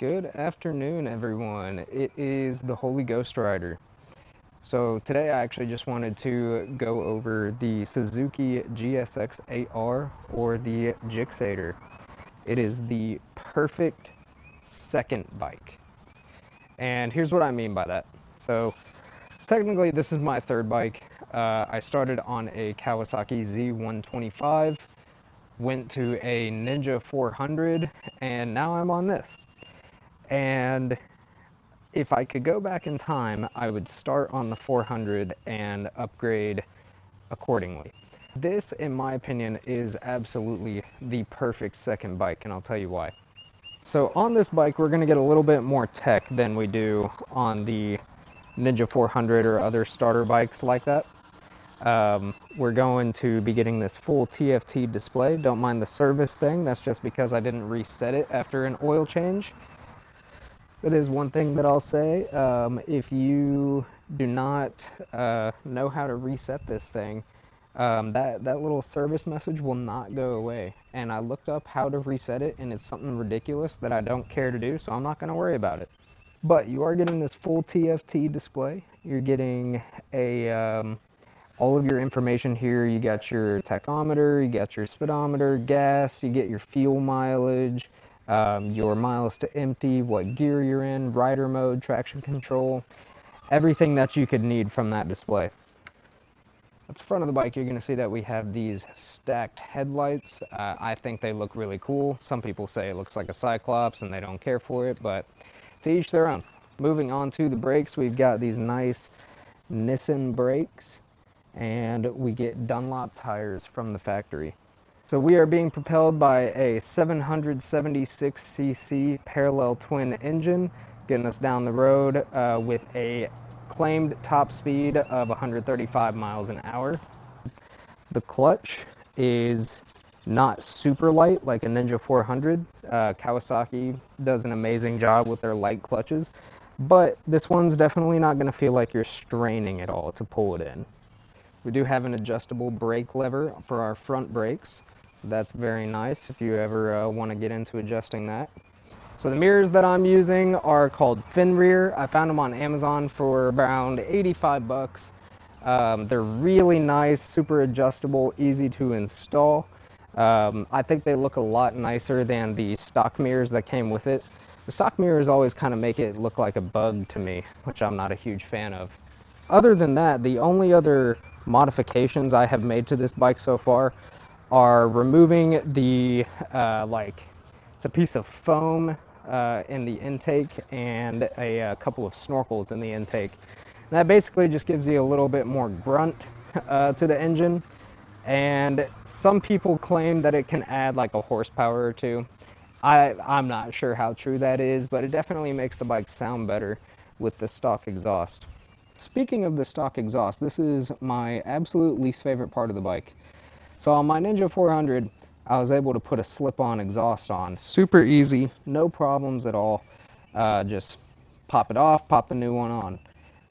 Good afternoon, everyone. It is the Holy Ghost Rider. So today I actually just wanted to go over the Suzuki GSX8R or the GSX8R. It is the perfect second bike. And here's what I mean by that. So technically this is my third bike. I started on a Kawasaki Z125, went to a Ninja 400, and now I'm on this. And if I could go back in time, I would start on the 400 and upgrade accordingly. This, in my opinion, is absolutely the perfect second bike, and I'll tell you why. So on this bike, we're going to get a little bit more tech than we do on the Ninja 400 or other starter bikes like that. We're going to be getting this full TFT display. Don't mind the service thing, that's just because I didn't reset it after an oil change. That is one thing that I'll say. If you do not know how to reset this thing, that little service message will not go away. And I looked up how to reset it, and it's something ridiculous that I don't care to do, so I'm not going to worry about it. But you are getting this full TFT display. You're getting all of your information here. You got your tachometer, you got your speedometer, gas, you get your fuel mileage, your miles to empty, what gear you're in, rider mode, traction control, everything that you could need from that display. At the front of the bike, you're going to see that we have these stacked headlights. I think they look really cool. Some people say it looks like a Cyclops and they don't care for it, but to each their own. Moving on to the brakes, we've got these nice Nissan brakes, and we get Dunlop tires from the factory. So we are being propelled by a 776cc parallel twin engine, getting us down the road with a claimed top speed of 135 miles an hour. The clutch is not super light like a Ninja 400. Kawasaki does an amazing job with their light clutches, but this one's definitely not going to feel like you're straining at all to pull it in. We do have an adjustable brake lever for our front brakes, so that's very nice if you ever want to get into adjusting that. So the mirrors that I'm using are called fin rear. I found them on Amazon for around 85 bucks. They're really nice, super adjustable, easy to install. I think they look a lot nicer than the stock mirrors that came with it. The stock mirrors always kind of make it look like a bug to me, which I'm not a huge fan of. Other than that, the only other modifications I have made to this bike so far are removing the it's a piece of foam in the intake and a couple of snorkels in the intake. And that basically just gives you a little bit more grunt to the engine, and some people claim that it can add like a horsepower or two. I'm not sure how true that is, but it definitely makes the bike sound better with the stock exhaust. Speaking of the stock exhaust, this is my absolute least favorite part of the bike. So on my Ninja 400, I was able to put a slip-on exhaust on. Super easy, no problems at all. Just pop it off, pop the new one on.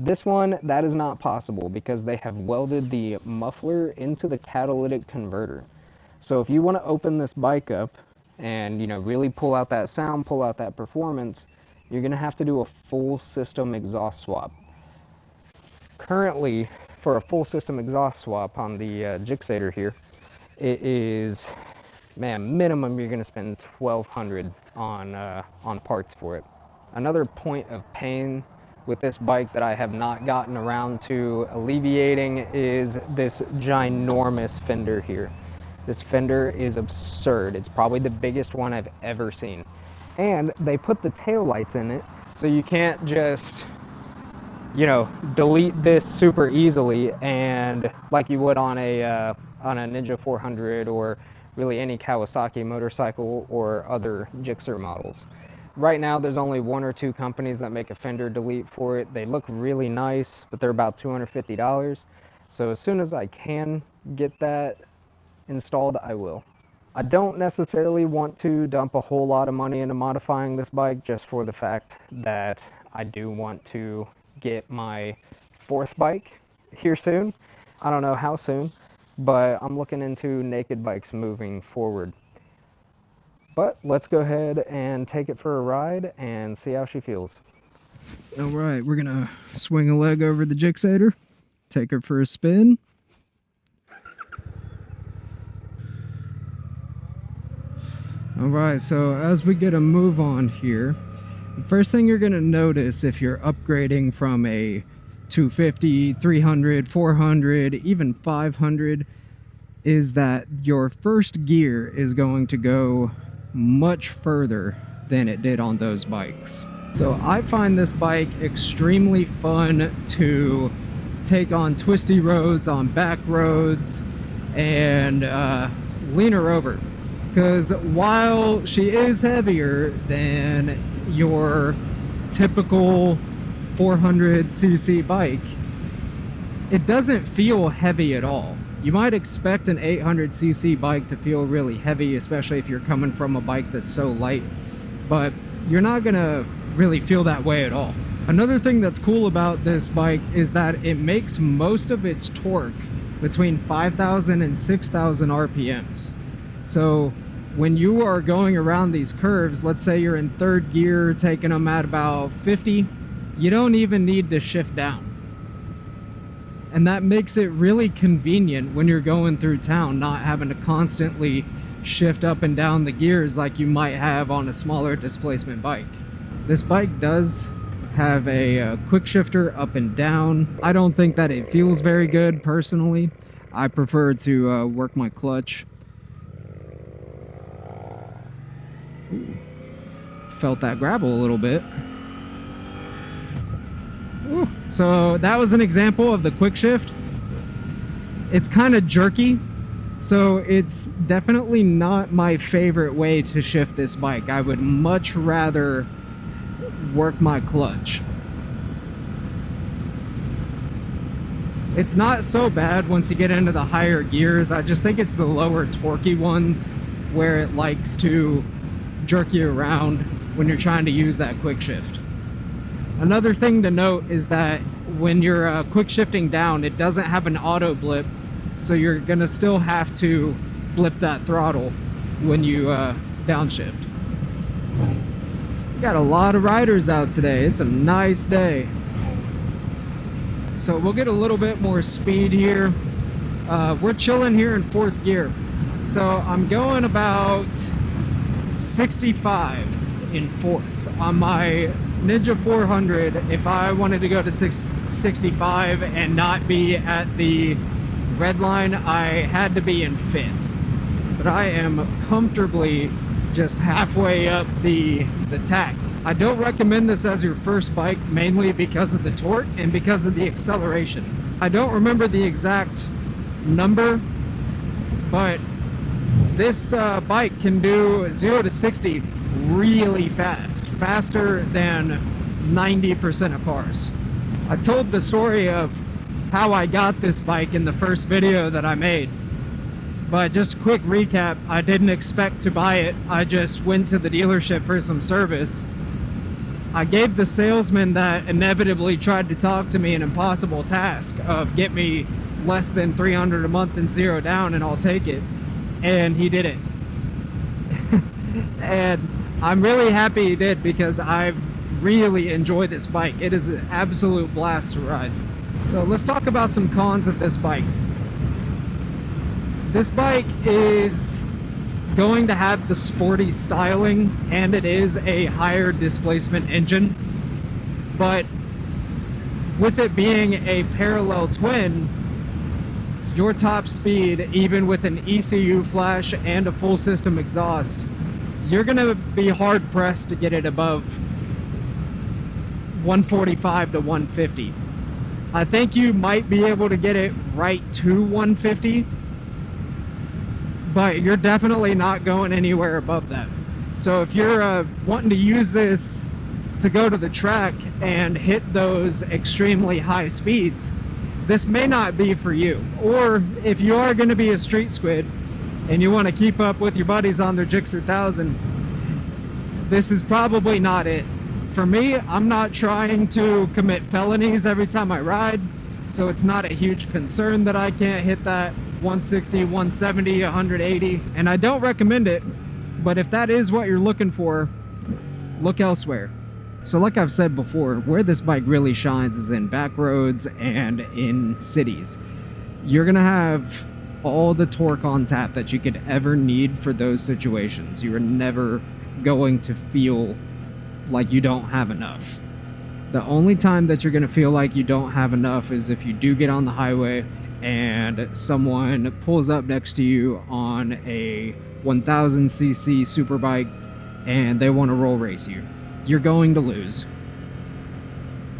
This one, that is not possible because they have welded the muffler into the catalytic converter. So if you want to open this bike up and really pull out that sound, pull out that performance, you're going to have to do a full system exhaust swap. Currently, for a full system exhaust swap on the GSX8R here, it is, minimum you're going to spend $1,200 on parts for it. Another point of pain with this bike that I have not gotten around to alleviating is this ginormous fender here. This fender is absurd. It's probably the biggest one I've ever seen. And they put the tail lights in it, so you can't just delete this super easily and like you would on a Ninja 400 or really any Kawasaki motorcycle or other GSX8R models. Right now there's only one or two companies that make a fender delete for it. They look really nice, but they're about $250. So as soon as I can get that installed, I will. I don't necessarily want to dump a whole lot of money into modifying this bike, just for the fact that I do want to get my fourth bike here soon. I don't know how soon, but I'm looking into naked bikes moving forward. But let's go ahead and take it for a ride and see how she feels. All right, we're gonna swing a leg over the GSX8R, take her for a spin. All right, so as we get a move on here, the first thing you're gonna notice if you're upgrading from a 250, 300, 400, even 500, is that your first gear is going to go much further than it did on those bikes. So I find this bike extremely fun to take on twisty roads, on back roads, and lean her over. Because while she is heavier than your typical 400cc bike, it doesn't feel heavy at all. You might expect an 800cc bike to feel really heavy, especially if you're coming from a bike that's so light, but you're not gonna really feel that way at all. Another thing that's cool about this bike is that it makes most of its torque between 5,000 and 6,000 RPMs. So when you are going around these curves, let's say you're in third gear, taking them at about 50, you don't even need to shift down. And that makes it really convenient when you're going through town, not having to constantly shift up and down the gears like you might have on a smaller displacement bike. This bike does have a quick shifter up and down. I don't think that it feels very good personally. I prefer to work my clutch. Ooh, felt that gravel a little bit. Ooh. So that was an example of the quick shift. It's kind of jerky, so it's definitely not my favorite way to shift this bike. I would much rather work my clutch. It's not so bad once you get into the higher gears. I just think it's the lower torquey ones where it likes to jerk you around when you're trying to use that quick shift. Another thing to note is that when you're quick shifting down, it doesn't have an auto blip, so you're gonna still have to blip that throttle when you downshift. We got a lot of riders out today. It's a nice day. So we'll get a little bit more speed here. We're chilling here in fourth gear. So I'm going about 65 in fourth. On my Ninja 400, if I wanted to go to 65 and not be at the red line, I had to be in fifth. But I am comfortably just halfway up the tack. I don't recommend this as your first bike, mainly because of the torque and because of the acceleration. I don't remember the exact number, but this bike can do 0 to 60 really fast, faster than 90% of cars. I told the story of how I got this bike in the first video that I made, but just a quick recap, I didn't expect to buy it. I just went to the dealership for some service. I gave the salesman that inevitably tried to talk to me an impossible task of get me less than $300 a month and 0 down and I'll take it, and he did it. And I'm really happy he did, because I really enjoy this bike. It is an absolute blast to ride. So let's talk about some cons of this bike. This bike is going to have the sporty styling, and it is a higher displacement engine, but with it being a parallel twin, your top speed, even with an ECU flash and a full system exhaust, you're gonna be hard pressed to get it above 145 to 150. I think you might be able to get it right to 150, but you're definitely not going anywhere above that. So if you're wanting to use this to go to the track and hit those extremely high speeds, this may not be for you. Or if you are going to be a street squid and you want to keep up with your buddies on their Gixxer 1000, this is probably not it. For me, I'm not trying to commit felonies every time I ride, so it's not a huge concern that I can't hit that 160, 170, 180, and I don't recommend it, But if that is what you're looking for, look elsewhere. So like I've said before, where this bike really shines is in back roads and in cities. You're gonna have all the torque on tap that you could ever need for those situations. You are never going to feel like you don't have enough. The only time that you're gonna feel like you don't have enough is if you do get on the highway and someone pulls up next to you on a 1000cc superbike and they want to roll race you. You're going to lose.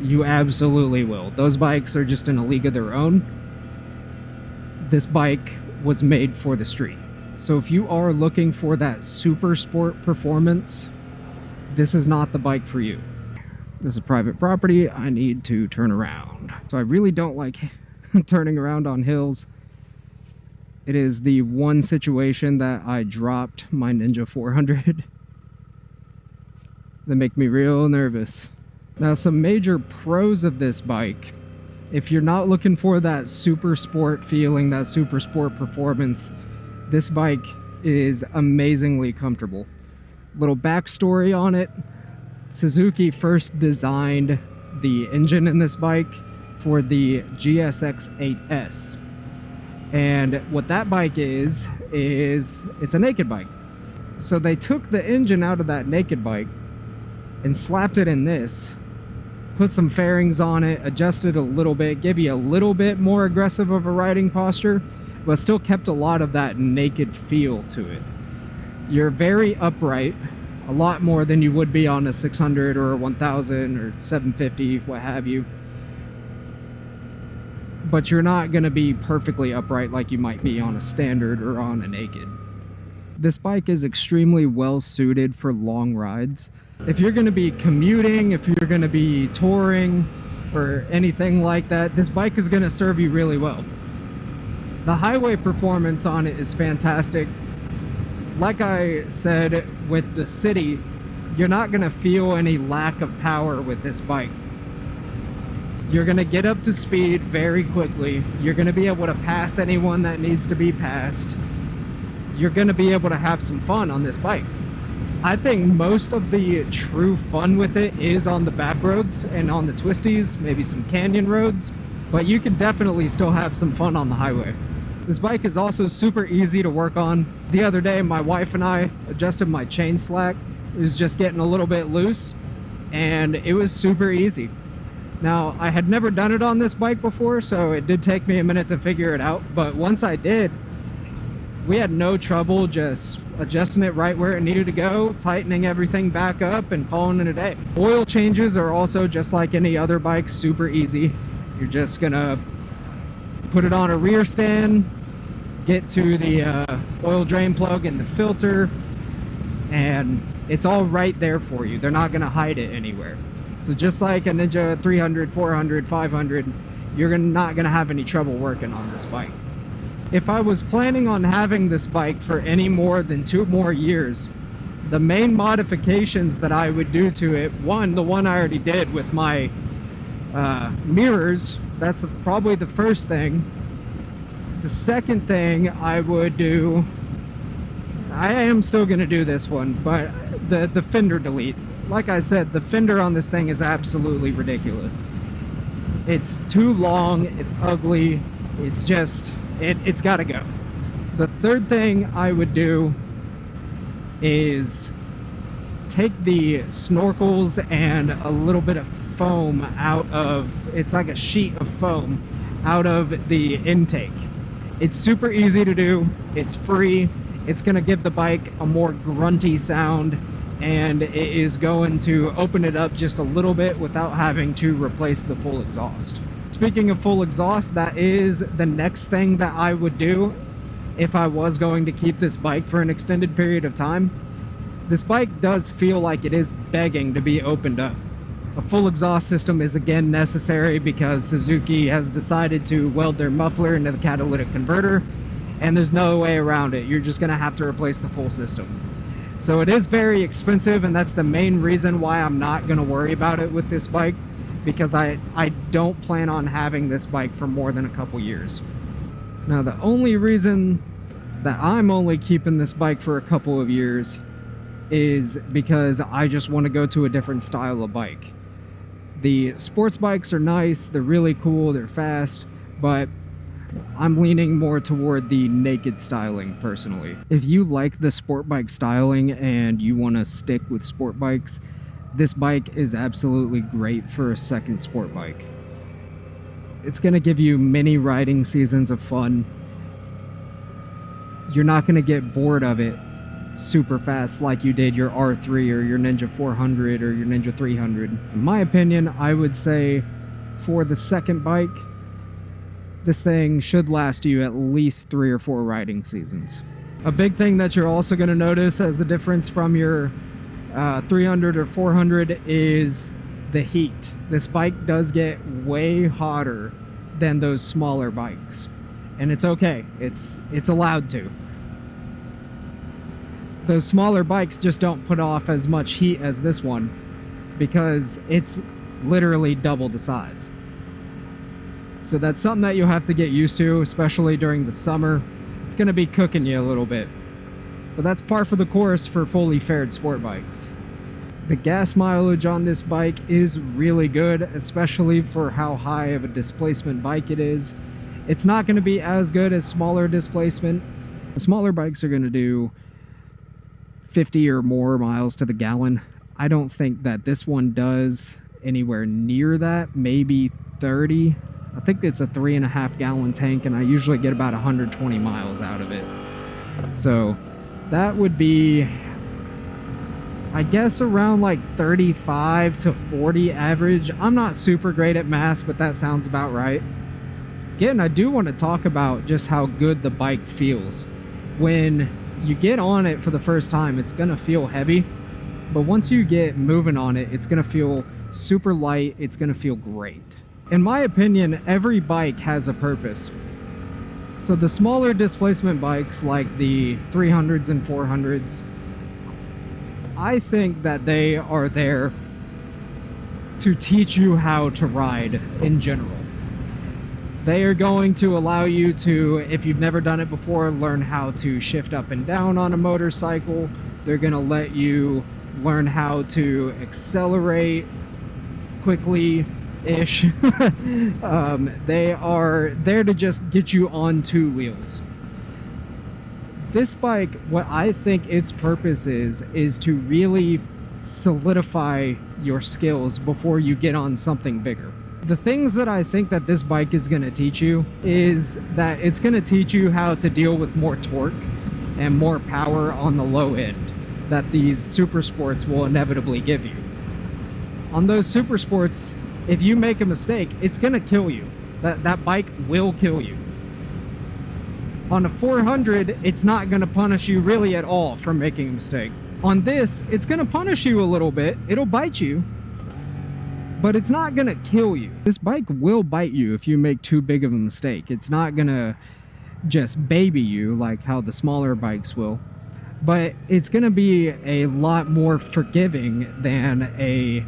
You absolutely will. Those bikes are just in a league of their own. This bike was made for the street. So if you are looking for that super sport performance, this is not the bike for you. This is private property. I need to turn around. So I really don't like turning around on hills. It is the one situation that I dropped my Ninja 400 that make me real nervous. Now, some major pros of this bike: if you're not looking for that super sport feeling, that super sport performance, this bike is amazingly comfortable. Little backstory on it: Suzuki first designed the engine in this bike for the GSX8S. And what that bike is it's a naked bike. So they took the engine out of that naked bike and slapped it in this, put some fairings on it, adjusted a little bit, give you a little bit more aggressive of a riding posture, but still kept a lot of that naked feel to it. You're very upright, a lot more than you would be on a 600 or a 1000 or 750, what have you. But you're not going to be perfectly upright like you might be on a standard or on a naked. This bike is extremely well suited for long rides. If you're going to be commuting, if you're going to be touring or anything like that, this bike is going to serve you really well. The highway performance on it is fantastic. Like I said, with the city, you're not going to feel any lack of power with this bike. You're going to get up to speed very quickly. You're going to be able to pass anyone that needs to be passed. You're going to be able to have some fun on this bike. I think most of the true fun with it is on the back roads and on the twisties, maybe some canyon roads, but you can definitely still have some fun on the highway. This bike is also super easy to work on. The other day, my wife and I adjusted my chain slack. It was just getting a little bit loose, and it was super easy. Now, I had never done it on this bike before, so it did take me a minute to figure it out, but once I did, we had no trouble just adjusting it right where it needed to go, tightening everything back up, and calling it a day. Oil changes are also just like any other bike, super easy. You're just gonna put it on a rear stand, get to the oil drain plug and the filter, and it's all right there for you. They're not gonna hide it anywhere. So just like a Ninja 300, 400, 500, you're not gonna have any trouble working on this bike. If I was planning on having this bike for any more than 2 more years, the main modifications that I would do to it, the one I already did with my mirrors, that's probably the first thing. The second thing I would do, I am still gonna do this one, but the fender delete. Like I said, the fender on this thing is absolutely ridiculous. It's too long, it's ugly, it's just, it's gotta go. The third thing I would do is take the snorkels and a little bit of foam out of, it's like a sheet of foam out of the intake. It's super easy to do, it's free, it's gonna give the bike a more grunty sound, and it is going to open it up just a little bit without having to replace the full exhaust. Speaking of full exhaust, that is the next thing that I would do if I was going to keep this bike for an extended period of time. This bike does feel like it is begging to be opened up. A full exhaust system is again necessary because Suzuki has decided to weld their muffler into the catalytic converter, and there's no way around it. You're just gonna have to replace the full system. So it is very expensive, and that's the main reason why I'm not gonna worry about it with this bike, because I don't plan on having this bike for more than a couple years. Now, the only reason that I'm only keeping this bike for a couple of years is because I just want to go to a different style of bike. The sports bikes are nice, they're really cool, they're fast, but I'm leaning more toward the naked styling personally. If you like the sport bike styling and you want to stick with sport bikes, this bike is absolutely great for a second sport bike. It's going to give you many riding seasons of fun. You're not going to get bored of it super fast like you did your R3 or your Ninja 400 or your Ninja 300. In my opinion, I would say for the second bike, this thing should last you at least 3 or 4 riding seasons. A big thing that you're also going to notice as a difference from your 300 or 400 is the heat. This bike does get way hotter than those smaller bikes, and it's okay. It's allowed to. Those smaller bikes just don't put off as much heat as this one because it's literally double the size. So that's something that you'll have to get used to, especially during the summer. It's going to be cooking you a little bit. But that's par for the course for fully fared sport bikes. The gas mileage on this bike is really good, especially for how high of a displacement bike it is. It's not going to be as good as smaller displacement. The smaller bikes are going to do 50 or more miles to the gallon. I don't think that this one does anywhere near that, maybe 30. I think it's a 3.5 gallon tank, and I usually get about 120 miles out of it. So that would be, I guess, around like 35 to 40 average. I'm not super great at math, but that sounds about right. Again, I do want to talk about just how good the bike feels. When you get on it for the first time, it's gonna feel heavy, but once you get moving on it, it's gonna feel super light. It's gonna feel great. In my opinion, every bike has a purpose. So the smaller displacement bikes like the 300s and 400s, I think that they are there to teach you how to ride in general. They are going to allow you to, if you've never done it before, learn how to shift up and down on a motorcycle. They're going to let you learn how to accelerate quickly-ish. They are there to just get you on 2 wheels. This bike, what I think its purpose is to really solidify your skills before you get on something bigger. The things that I think that this bike is going to teach you is that it's going to teach you how to deal with more torque and more power on the low end that these super sports will inevitably give you. On those super sports, if you make a mistake, it's going to kill you. That bike will kill you. On a 400, it's not going to punish you really at all for making a mistake. On this, it's going to punish you a little bit. It'll bite you, but it's not gonna kill you. This bike will bite you if you make too big of a mistake. It's not gonna just baby you like how the smaller bikes will, but it's gonna be a lot more forgiving than a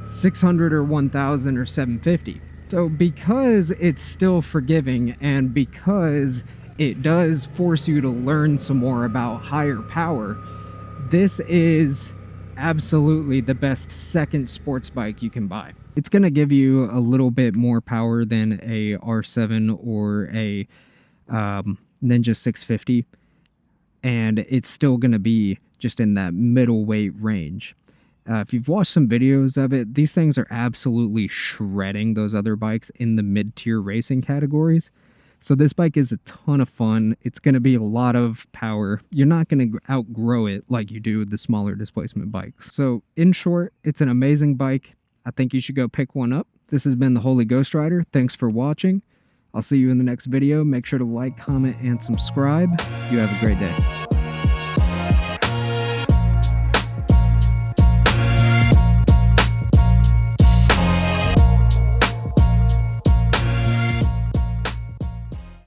600 or 1000 or 750. So because it's still forgiving and because it does force you to learn some more about higher power, this is absolutely the best second sports bike you can buy. It's going to give you a little bit more power than a R7 or a Ninja 650, and it's still going to be just in that middleweight range. If you've watched some videos of it, these things are absolutely shredding those other bikes in the mid-tier racing categories. So this bike is a ton of fun. It's going to be a lot of power. You're not going to outgrow it like you do with the smaller displacement bikes. So in short, it's an amazing bike. I think you should go pick one up. This has been the Holy Ghost Rider. Thanks for watching. I'll see you in the next video. Make sure to like, comment, and subscribe. You have a great day.